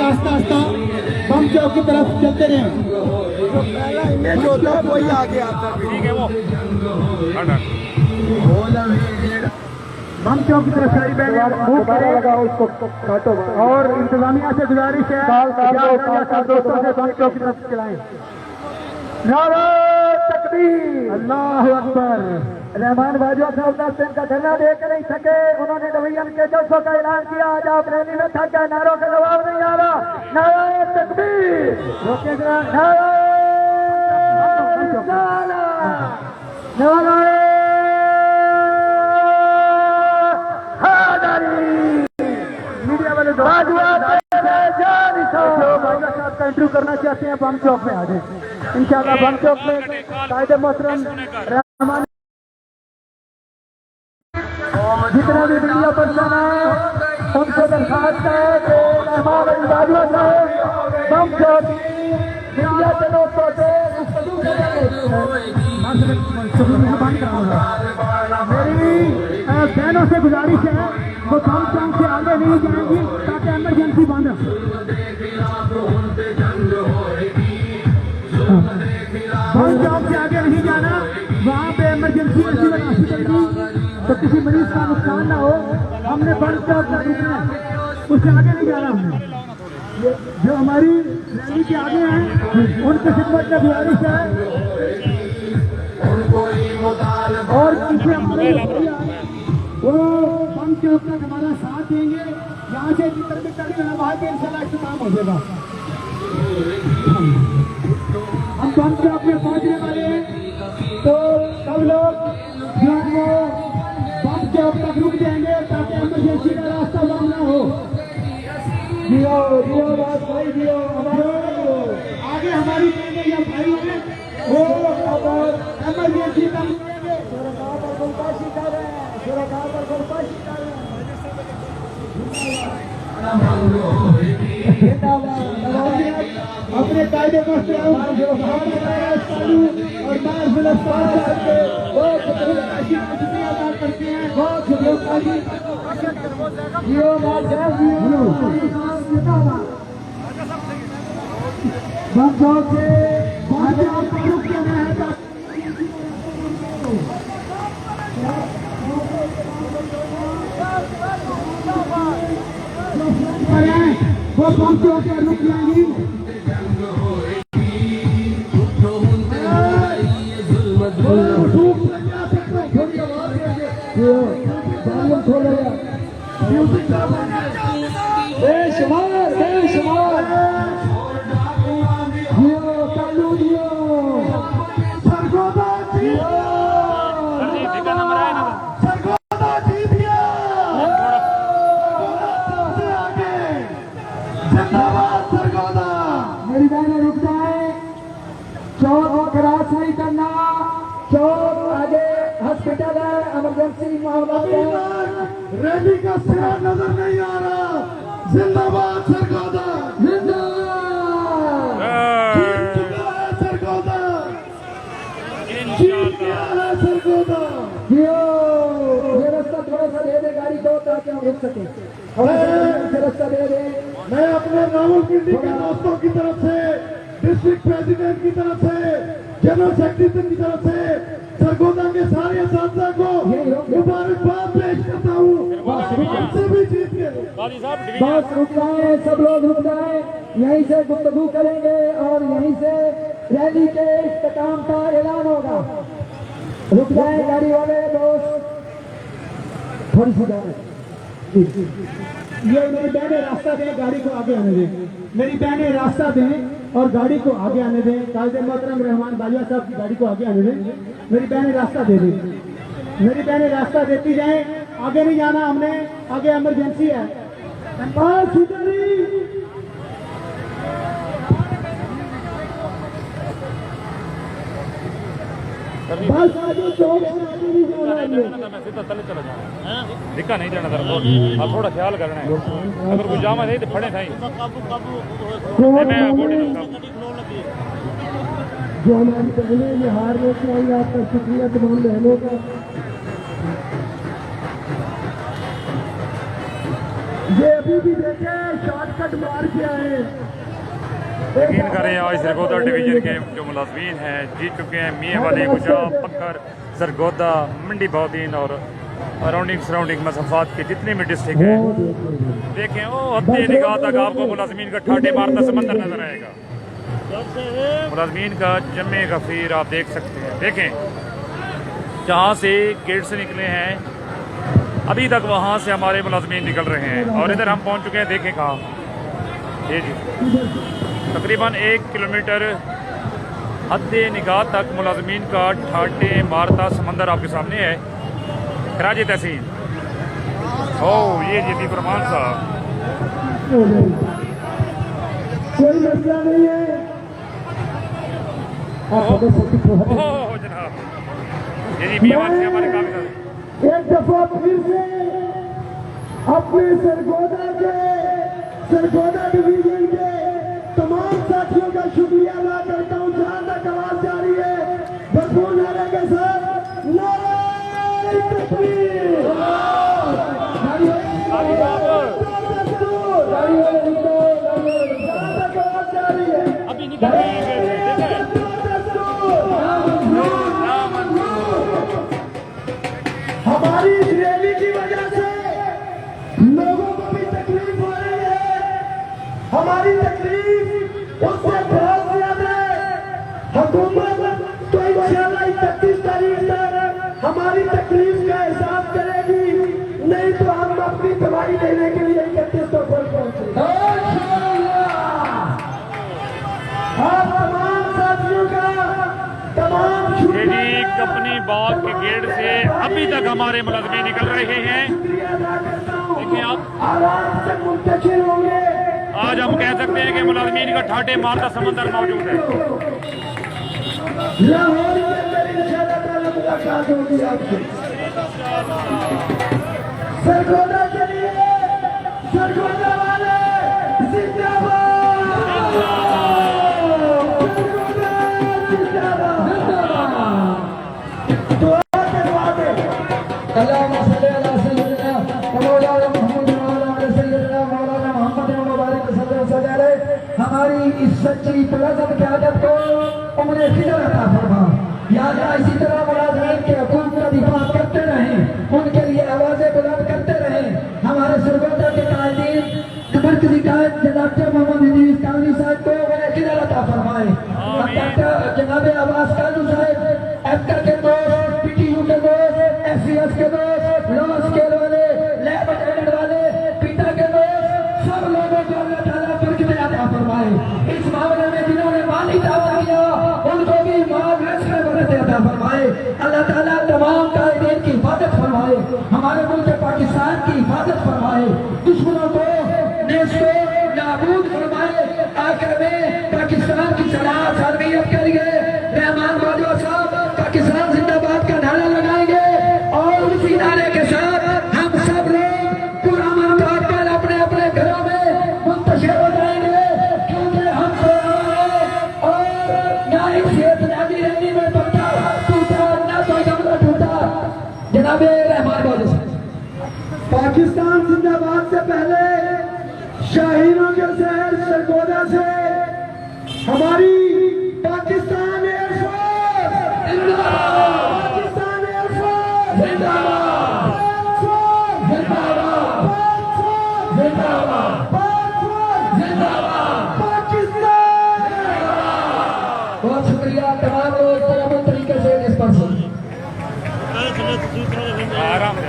आस्ता आस्ता बम चौक की तरफ चलते रहे। वही आगे आता है वो बम चौक की तरफ सारी बहनें लगा उसको काटो और इंतजामिया से गुजारिश है दोस्तों से बम चौक की तरफ चलाएं। नारा तकबीर, अल्लाह अकबर। रहमान बाजवा साहब 10 दिन का धरना दे के नहीं थके, उन्होंने डिवीजन के जलसों का ऐलान किया। आज आप रैली में थक गए, नारों का जवाब नहीं आ रहा। नारा तकबीर, मीडिया वाले का इंटरव्यू करना चाहते हैं बम चौक में आ जाए इंशाअल्लाह। बम चौक में कायदे मोहतरम रहमान जितना भी मीडिया पर्सन है उनसे दरखास्त है कि रहमान बाजवा साहब बम चौक मीडिया के दोस्तों से मेरी बहनों से गुजारिश है वो बम चौक से आगे नहीं जाएंगी ताकि एमरजेंसी बंद बम चौक से आगे नहीं जाना। वहाँ पे इमरजेंसी हॉस्पिटल की तो किसी मरीज का नुकसान ना हो, हमने बम चौक का रुकना है, उससे आगे नहीं जाना। हमने जो हमारी रैली के आगे हैं उनकी खिदमत में गुजारिश है और पीछे हमारे वो बम चौक तक हमारा साथ देंगे। यहाँ से वहाँ पे इंशाल्लाह इस्तेमाल हो जाएगा। हम बम चौक में पहुँचने वाले हैं तो सब लोग बम चौक तक रुक जाएंगे ताकि एमरजेंसी का रास्ता बंद ना हो। दियो दियो बात भाई दियो आगे हमारी या भाई है वो एमरजेंसी का अपने कायदे को और करते हैं वो बम चौक के रुक जाएंगी। बेशुमार बेशुमार मेरी बहनें रुक जाए, चौक को क्रॉस नहीं करना। चौक आगे हॉस्पिटल है, इमरजेंसी मामला है। रैली का सिरा नजर नहीं आ रहा। जिंदाबाद सरगोदा, जिंदाबाद। जीत चुका है सरगोदा, जीत गया है सरगोदा। ये रास्ता थोड़ा सा दे दे गाड़ी को ताकि हम रुक सके। थोड़ा सा रास्ता दे दे। मैं अपने रावलपिंडी के दोस्तों की तरफ से, डिस्ट्रिक्ट प्रेसिडेंट की तरफ से, जनरल सेक्रेटरी की तरफ से सरगोदा के सारे सांसद को मुबारकबाद पेश करता हूँ। भी जीत गए। बस रुक जाए, सब लोग रुक जाए, यहीं से गुफ्तगू करेंगे और यहीं से रैली के इख्तिताम का ऐलान होगा। रुक जाए गाड़ी वाले दोस्त, थोड़ी सी जाए। ये मेरी बहनें रास्ता दें, गाड़ी को आगे आने दें। मेरी बहनें रास्ता दें और गाड़ी को आगे आने दें। कायदे मोहतरम रहमान बाजवा साहब की गाड़ी को आगे आने दें। मेरी बहनें रास्ता दे दें। मेरी बहनें रास्ता देती जाएं, आगे नहीं जाना हमने, आगे इमरजेंसी है। दिक्का नहीं जाना तेरे को, अब थोड़ा ख्याल करना है। अगर कोई जामा नहीं तो फड़े था जो हमारी बहनें ये हार लेके आई, आपका शुक्रिया तमाम बहनों का। ये अभी भी देखे शॉर्टकट मार के आए। यकीन करें आज सरगोदा डिवीजन के जो मुलाजमीन हैं जीत चुके हैं मियाँ वाले गुजा पक्कर सरगोदा मंडी बौदीन और सराउंडिंग मसफात के जितने भी डिस्ट्रिक्ट हैं। देखें ओ हद्दे निगाह तक आपको मुलाजमीन का ठाटे मारता समंदर नजर आएगा। मुलाजमीन का जमे गफीर आप देख सकते हैं। देखें जहाँ से गेट से निकले हैं अभी तक वहाँ से हमारे मुलाजमीन निकल रहे हैं और इधर हम पहुँच चुके हैं। देखें कहाँ ये जी तकरीबन 1 किलोमीटर हद्दे निगाह तक मुलाजमीन का ठाटे मारता समंदर आपके सामने है। कराची तहसील ओ ये जी फरमान साहब कोई मसला नहीं है। ओह जनाब ये जी मियाँ वाले से हमारे काम कर एक दफा फिर से अपने सरगोदा डिवीजन के तमाम साथियों का शुक्रिया अदा करता हूँ। जहाँ तक आवाज जा रही है भरपूर नारे के साथ नारे तकबीर। अभी निकल हमारी इस रैली की वजह से लोगों को भी तकलीफ हो रही है। हमारी तकलीफ उससे बहुत ज्यादा है। हुकूमत तो इंशाल्लाह 31 तारीख तक हमारी तकलीफ का एहसास करेगी, नहीं तो हम अपनी दवाई लेने के लिए 31 को पहुंचेंगे। आप तमाम साथियों का तमाम कंपनी बाग के गेट से अभी तक हमारे मुलाजमीन निकल रहे हैं। देखिए आप आज हम कह सकते हैं कि मुलाजमीन का ठाटे मारता समंदर मौजूद है। सरगोदा के लिए सरगोदा वाले हमारी इस सच्ची तलज़्ज़त की आदत को उम्र खिदर अता फरमा। याद इसी तरह मुलाज़मीन के हकूक़ का दिफा करते रहें, उनके लिए आवाज़ें बुलंद करते रहें। हमारे सरगोदा के कायदीन मरकज़ी कायद जनाब मोहम्मद इदरीस कानूनी साहब को उम्र खिदर अता फरमाए। जनाब अब्बास कानू साहब एफका के दोस्त, पीटीयू के दोस्त, एससीएस के दोस्त, लोअर स्केल वाले, लैब अटेंडेंट वाले, पीटा के दोस्त, सब लोगों को अल्लाह ताला बरकत अता फरमाए। इस मामले में जिन्होंने माली दावा किया उनको भी माल रिज़्क़ में बरकत अता फरमाए। अल्लाह ताला तमाम कायदीन की हिफाजत फरमाए, हमारे मुल्क पाकिस्तान की हिफाजत फरमाए, दुश्मनों को नेस्तो नाबूद फरमाए। आखिर में पाकिस्तान की सलाह सालमियत के लिए रहमान बाजवा साहब पाकिस्तान जिंदाबाद का नारा लगाएंगे और उसी नारे के साथ हम सब लोग पुरअमन तौर पर अपने अपने घरों में मुंतशिर हो जाएंगे, क्योंकि हम तो और ना एक सेहत नाजी रैली में पत्ता टूटा ना कोई गमला टूटा। जनाबे रहमान बाजवा साहब पाकिस्तान जिंदाबाद से पहले शाहीनों के शहर सरगोदा से हमारी पाकिस्तान एयरफोर्स जिंदाबाद, पाकिस्तान एयरफोर्स जिंदाबाद, जिंदाबाद, जिंदाबाद, जिंदाबाद, पाकिस्तान। बहुत शुक्रिया तमाम लोग पुरअमन तरीके से इस पर आराम से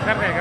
कर रहे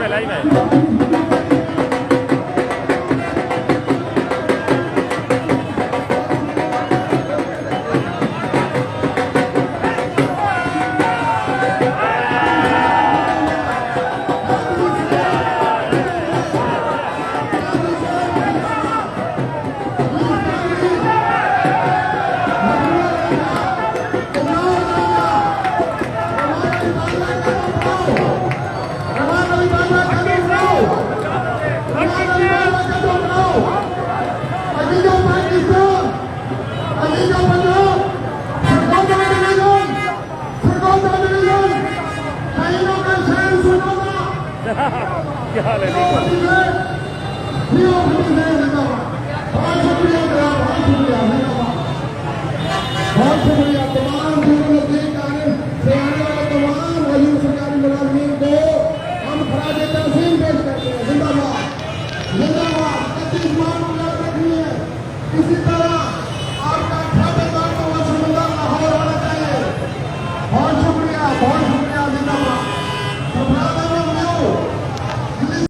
लाइव है। क्या हाल है जी? बहुत शुक्रिया तमाम